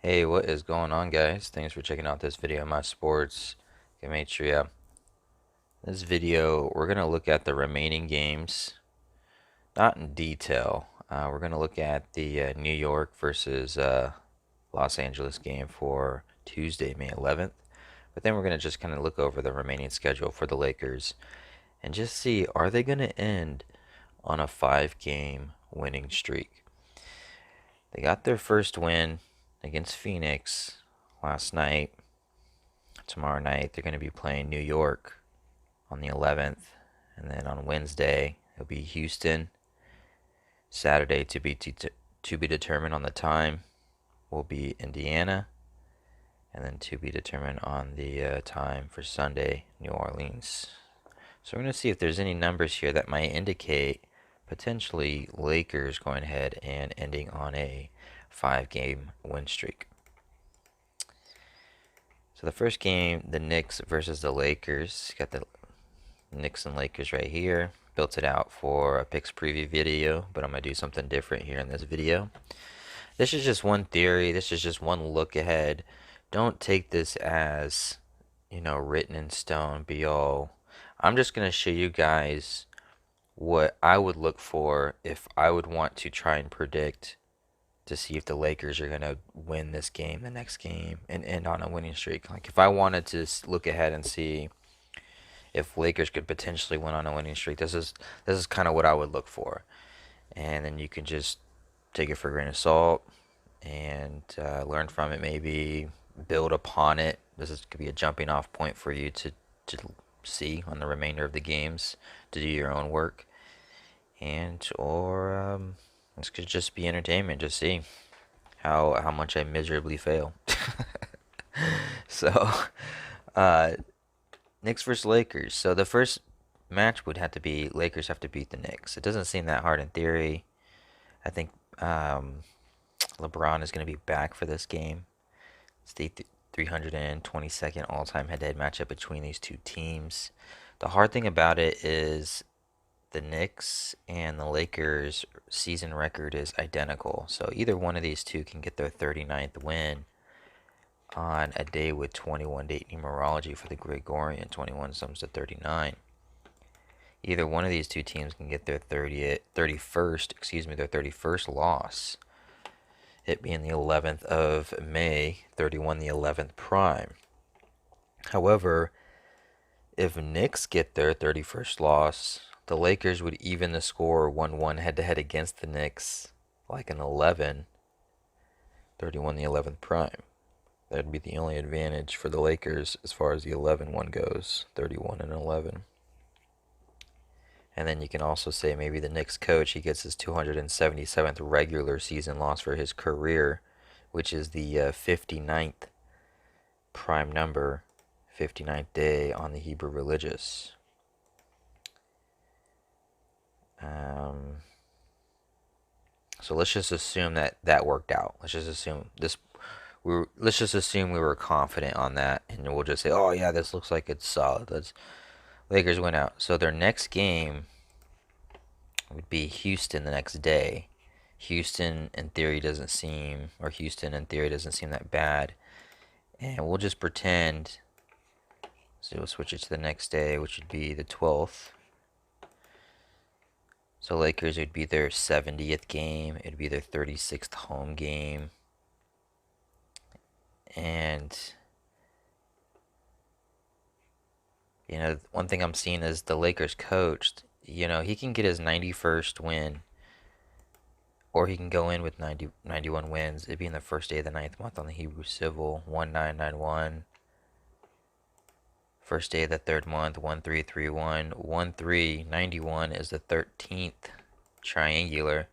Hey, what is going on, guys? Thanks for checking out this video on my sports Gematria. This video, we're going to look at the remaining games, not in detail. We're going to look at the New York versus Los Angeles game for Tuesday, May 11th. But then we're going to just kind of look over the remaining schedule for the Lakers and just see, are they going to end on a 5-game winning streak? They got their first win against Phoenix last night. Tomorrow night they're going to be playing New York on the 11th, and then on Wednesday it'll be Houston. Saturday to be determined on the time will be Indiana, and then to be determined on the time for Sunday, New Orleans. So we're going to see if there's any numbers here that might indicate potentially Lakers going ahead and ending on a 5-game win streak. So the first game, the Knicks versus the Lakers. Got the Knicks and Lakers right here. Built it out for a picks preview video, but I'm going to do something different here in this video. This is just one theory. This is just one look ahead. Don't take this as, written in stone, be all. I'm just going to show you guys what I would look for if I would want to try and predict to see if the Lakers are going to win this game, the next game, and end on a winning streak. Like if I wanted to look ahead and see if Lakers could potentially win on a winning streak, this is kind of what I would look for. And then you can just take it for a grain of salt and learn from it, maybe build upon it. Could be a jumping off point for you to see on the remainder of the games, to do your own work. And or this could just be entertainment, just see how much I miserably fail. So Knicks versus Lakers. So the first match would have to be Lakers have to beat the Knicks. It doesn't seem that hard in theory. I think LeBron is going to be back for this game. It's the 322nd all-time head-to-head matchup between these two teams. The hard thing about it is the Knicks and the Lakers season record is identical. So either one of these two can get their 39th win on a day with 21 date numerology for the Gregorian. 21 sums to 39. Either one of these two teams can get their 31st loss. It being the 11th of May, 31 the 11th prime. However, if Knicks get their 31st loss, the Lakers would even the score 1-1 head-to-head against the Knicks, like an 11, 31 the 11th prime. That'd be the only advantage for the Lakers as far as the 11-1 goes, 31 and 11. And then you can also say maybe the Knicks coach, he gets his 277th regular season loss for his career, which is the 59th prime number, 59th day on the Hebrew religious. So let's just assume that worked out. Let's just assume we were confident on that, and we'll just say, oh yeah, this looks like it's solid. Lakers went out. So their next game would be Houston the next day. Houston in theory doesn't seem that bad. And we'll just pretend, so we'll switch it to the next day, which would be the 12th. So Lakers would be their 70th game. It'd be their 36th home game. And one thing I'm seeing is the Lakers coach, he can get his 91st win, or he can go in with 91 wins. It'd be in the first day of the 9th month on the Hebrew Civil, 1991. First day of the 3rd month, 1331. 1391 is the 13th triangular,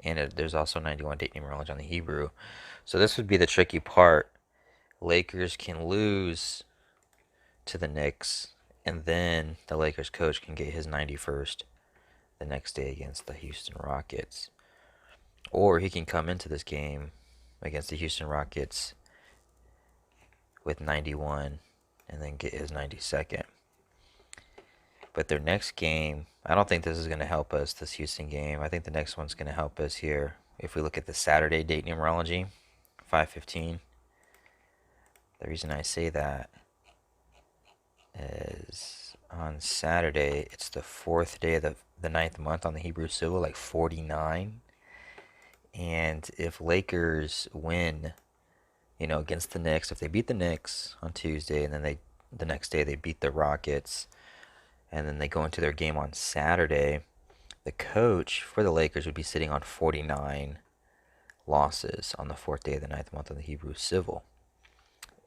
and there's also 91 date numerology on the Hebrew. So this would be the tricky part. Lakers can lose to the Knicks, and then the Lakers coach can get his 91st the next day against the Houston Rockets. Or he can come into this game against the Houston Rockets with 91 and then get his 92nd. But their next game, I don't think this is going to help us, this Houston game. I think the next one's going to help us here. If we look at the Saturday date numerology 5:15. The reason I say that is on Saturday, it's the fourth day of the ninth month on the Hebrew civil, like 49. And if Lakers win, against the Knicks, if they beat the Knicks on Tuesday, and then the next day they beat the Rockets, and then they go into their game on Saturday, the coach for the Lakers would be sitting on 49 losses on the fourth day of the ninth month of the Hebrew civil.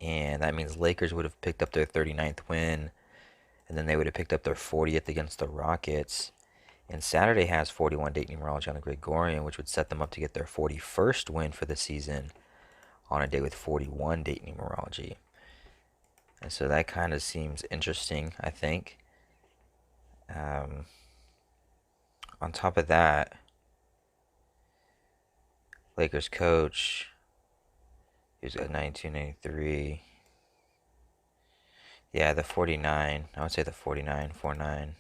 And that means Lakers would have picked up their 39th win, and then they would have picked up their 40th against the Rockets. And Saturday has 41 date numerology on the Gregorian, which would set them up to get their 41st win for the season on a day with 41 date numerology. And so that kind of seems interesting, I think. On top of that, Lakers coach, he's got 1983. Yeah, the 49. I would say the 49, 49.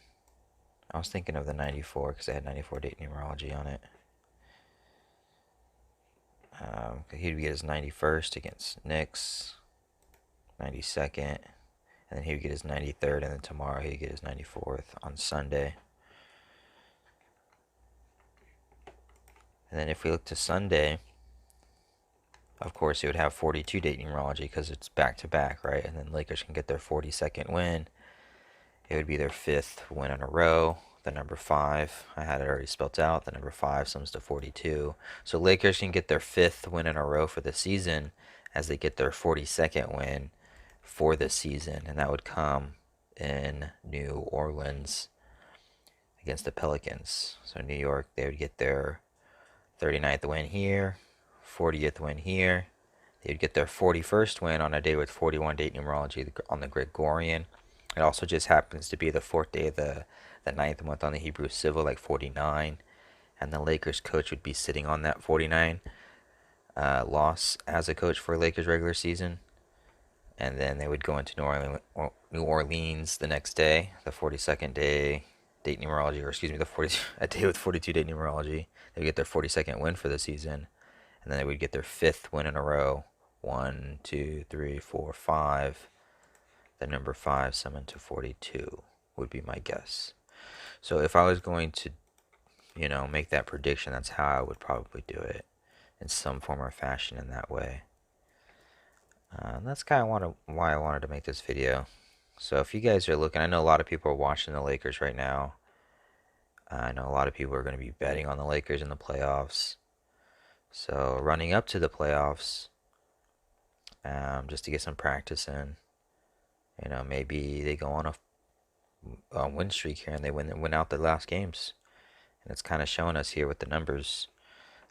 I was thinking of the 94 because they had 94 date numerology on it. He'd get his 91st against Knicks, 92nd, and then he would get his 93rd, and then tomorrow he'd get his 94th on Sunday. And then if we look to Sunday, of course he would have 42 date numerology because it's back to back, right? And then Lakers can get their 42nd win. It would be their 5th win in a row. The number 5, I had it already spelt out. The number 5 sums to 42. So Lakers can get their 5th win in a row for the season as they get their 42nd win for the season. And that would come in New Orleans against the Pelicans. So New York, they would get their 39th win here, 40th win here. They would get their 41st win on a day with 41 date numerology on the Gregorian. It also just happens to be the 4th day of the ninth month on the Hebrew civil, like 49. And the Lakers coach would be sitting on that 49 loss as a coach for Lakers regular season. And then they would go into New Orleans the next day, the 42nd day date numerology, or excuse me, a day with 42 date numerology. They would get their 42nd win for the season. And then they would get their 5th win in a row. 1, 2, 3, 4, 5. The number 5 summoned to 42 would be my guess. So if I was going to, make that prediction, that's how I would probably do it, in some form or fashion in that way. And that's kind of why I wanted to make this video. So if you guys are looking, I know a lot of people are watching the Lakers right now. I know a lot of people are going to be betting on the Lakers in the playoffs. So running up to the playoffs, just to get some practice in. Maybe they go on a win streak here and they win out the last games. And it's kind of showing us here with the numbers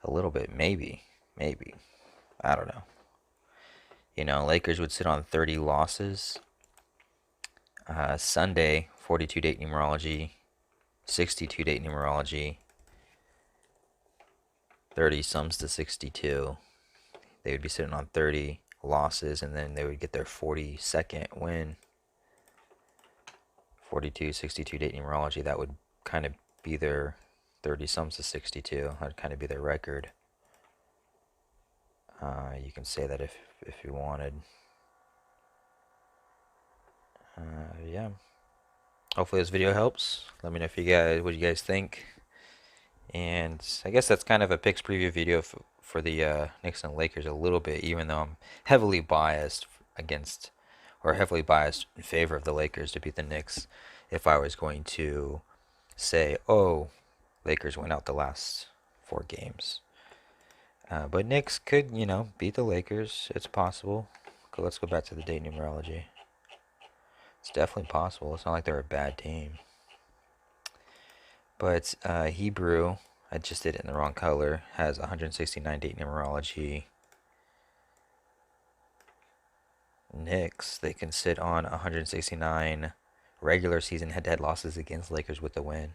a little bit. Maybe. I don't know. Lakers would sit on 30 losses. Sunday, 42 date numerology, 62 date numerology, 30 sums to 62. They would be sitting on 30 losses, and then they would get their 42nd win. 42, 62 date numerology, that would kind of be their 30 sums to 62. That would kind of be their record. You can say that if you wanted. Yeah. Hopefully this video helps. Let me know what you guys think. And I guess that's kind of a picks preview video for the Knicks and Lakers a little bit, even though I'm heavily biased heavily biased in favor of the Lakers to beat the Knicks. If I was going to say, oh, Lakers win out the last 4 games. But Knicks could, beat the Lakers. It's possible. Okay, let's go back to the date numerology. It's definitely possible. It's not like they're a bad team. But Hebrew, I just did it in the wrong color, has 169 date numerology. Knicks, they can sit on 169 regular season head-to-head losses against Lakers with the win.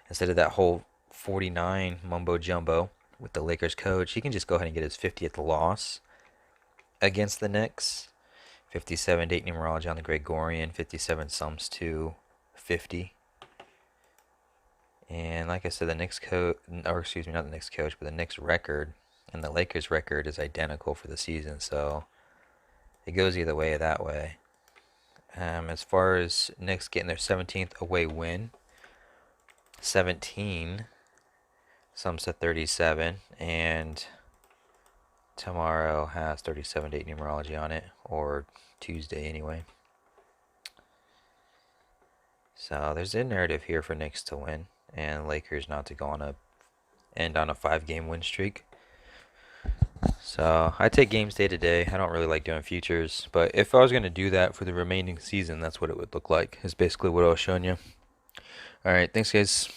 Instead of that whole 49 mumbo jumbo with the Lakers coach, he can just go ahead and get his 50th loss against the Knicks. 57 date numerology on the Gregorian, 57 sums to 50. And like I said, the Knicks coach, or excuse me, not the Knicks coach, but the Knicks record And the Lakers record is identical for the season, so it goes either way that way. As far as Knicks getting their 17th away win, 17, some said 37, and tomorrow has 37 date numerology on it, or Tuesday anyway. So there's a narrative here for Knicks to win, and Lakers not to go on a end on a 5-game win streak. So I take games day to day. I don't really like doing futures, but if I was going to do that for the remaining season, that's what it would look like. Is basically what I was showing you. All right, thanks guys.